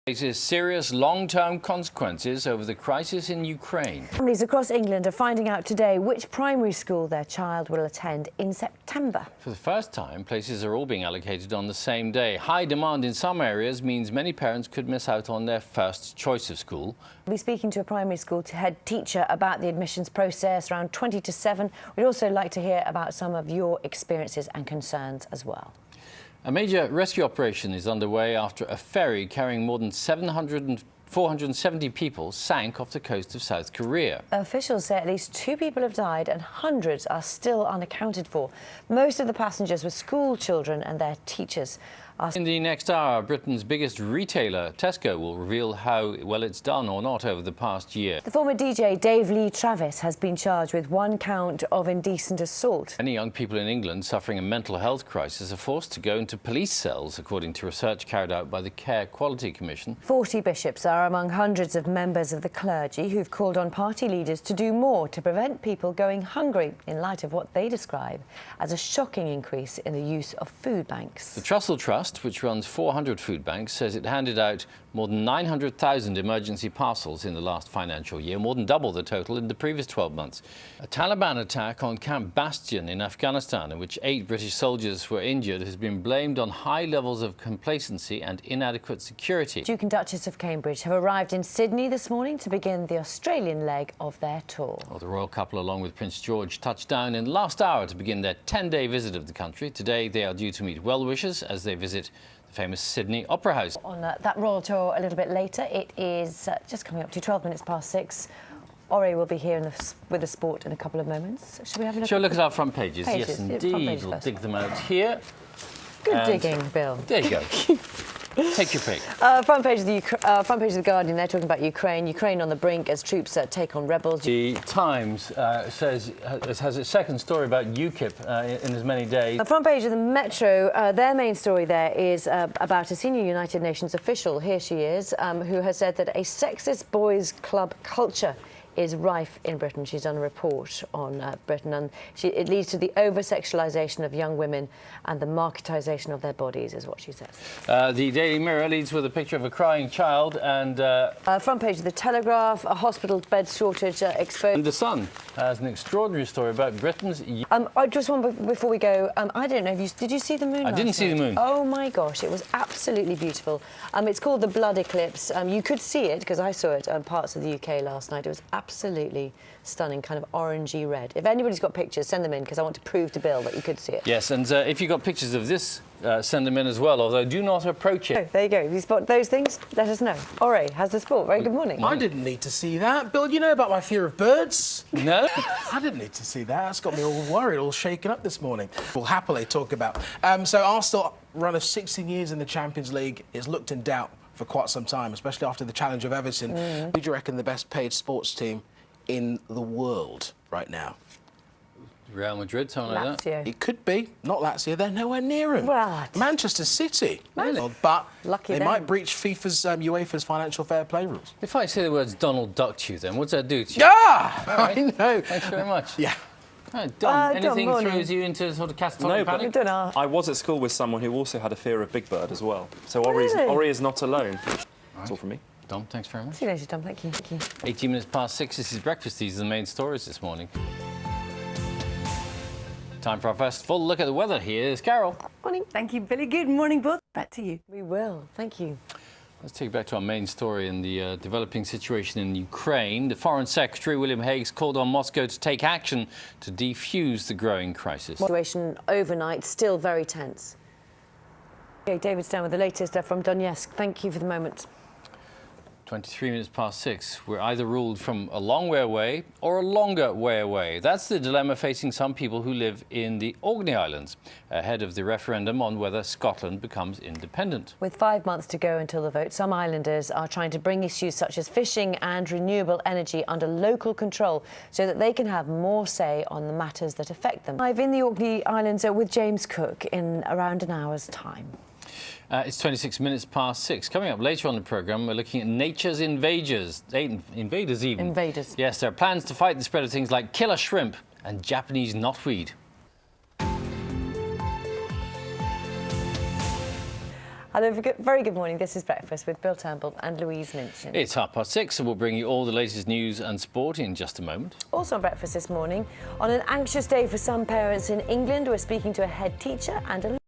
Faces serious long-term consequences over the crisis in Ukraine. Families across England are finding out today which primary school their child will attend in September. For the first time, places are all being allocated on the same day. High demand in some areas means many parents could miss out on their first choice of school. We'll be speaking to a primary school head teacher about the admissions process around 20 to 7. We'd also like to hear about some of your experiences and concerns as well. A major rescue operation is underway after a ferry carrying more than 470 people sank off the coast of South Korea. Officials say at least 2 people have died and hundreds are still unaccounted for. Most of the passengers were school children and their teachers. In the next hour, Britain's biggest retailer, Tesco, will reveal how well it's done or not over the past year. The former DJ Dave Lee Travis has been charged with 1 count of indecent assault. Many young people in England suffering a mental health crisis are forced to go into police cells, according to research carried out by the Care Quality Commission. 40 bishops are among hundreds of members of the clergy who've called on party leaders to do more to prevent people going hungry in light of what they describe as a shocking increase in the use of food banks. The Trussell Trust, which runs 400 food banks, says it handed out more than 900,000 emergency parcels in the last financial year, more than double the total in the previous 12 months. A Taliban attack on Camp Bastion in Afghanistan, in which 8 British soldiers were injured, has been blamed on high levels of complacency and inadequate security. Duke and Duchess of Cambridge have arrived in Sydney this morning to begin the Australian leg of their tour. Well, the royal couple, along with Prince George, touched down in the last hour to begin their 10-day visit of the country. Today, they are due to meet well-wishers as they visit the famous Sydney Opera House. On that royal tour a little bit later, it is just coming up to 12 minutes past 6. Ori will be here with the sport in a couple of moments. Shall we have a look? Shall we look at our front pages? Pages. Yes, Front indeed. page We'll first. dig them out here. Good digging, Bill. There you go. Take your pick. Front page of the Guardian. They're talking about Ukraine. Ukraine on the brink as troops take on rebels. The Times has its second story about UKIP in as many days. The front page of the Metro, their main story there is about a senior United Nations official, here she is, who has said that a sexist boys' club culture is rife in Britain. She's done a report on Britain, and it leads to the over-sexualisation of young women and the marketisation of their bodies, is what she says. The Daily Mirror leads with a picture of a crying child and... front page of the Telegraph, a hospital bed shortage exposed. And The Sun has an extraordinary story about Britain's... I just want, before we go, I don't know, did you see the moon? I didn't see the moon. Oh my gosh, it was absolutely beautiful. It's called the Blood Eclipse. You could see it, because I saw it in parts of the UK last night. It was absolutely stunning, kind of orangey red. If anybody's got pictures, send them in, because I want to prove to Bill that you could see it. Yes, and if you've got pictures of this, send them in as well, although do not approach it. Oh, there you go. If you spot those things, let us know. Ori has the sport. Very good morning. I didn't need to see that. Bill, you know about my fear of birds? No? I didn't need to see that. That's got me all worried, all shaken up this morning. We'll happily talk about. So Arsenal run of 16 years in the Champions League is looked in doubt for quite some time, especially after the challenge of Everton. Who do you reckon the best paid sports team in the world right now? Real Madrid, something like that. Lazio. It could be. Not Lazio, they're nowhere near him. What? Manchester City. Really? But Lucky they them. might breach FIFA's UEFA's financial fair play rules. If I say the words Donald Duck to you, then what's that do to you? Yeah! right. I know. Thanks very much. Yeah. Dom, Dom, anything morning. throws you into sort of catatonic No, but- panic? We've done our... I was at school with someone who also had a fear of Big Bird as well. So Ori is not alone. That's all from me. Dom, thanks very much. See you later, Tom. Thank you. Thank you. 18 minutes past 6, this is Breakfast. These are the main stories this morning. Time for our first full look at the weather. Here's Carol. Morning. Thank you, Billy. Good morning, both. Back to you. We will. Thank you. Let's take you back to our main story in the developing situation in Ukraine. The Foreign Secretary, William Hague's, called on Moscow to take action to defuse the growing crisis. Situation overnight, still very tense. Okay, David's down with the latest from Donetsk. Thank you for the moment. 23 minutes past 6. We're either ruled from a long way away or a longer way away. That's the dilemma facing some people who live in the Orkney Islands, ahead of the referendum on whether Scotland becomes independent. With 5 months to go until the vote, some islanders are trying to bring issues such as fishing and renewable energy under local control so that they can have more say on the matters that affect them. Live in the Orkney Islands with James Cook in around an hour's time. It's 26 minutes past 6. Coming up later on the programme, we're looking at nature's invaders. Invaders even. Invaders. Yes, there are plans to fight the spread of things like killer shrimp and Japanese knotweed. Hello, very good morning. This is Breakfast with Bill Turnbull and Louise Minchin. It's 6:30, so we'll bring you all the latest news and sport in just a moment. Also on Breakfast this morning, on an anxious day for some parents in England, we're speaking to a head teacher and a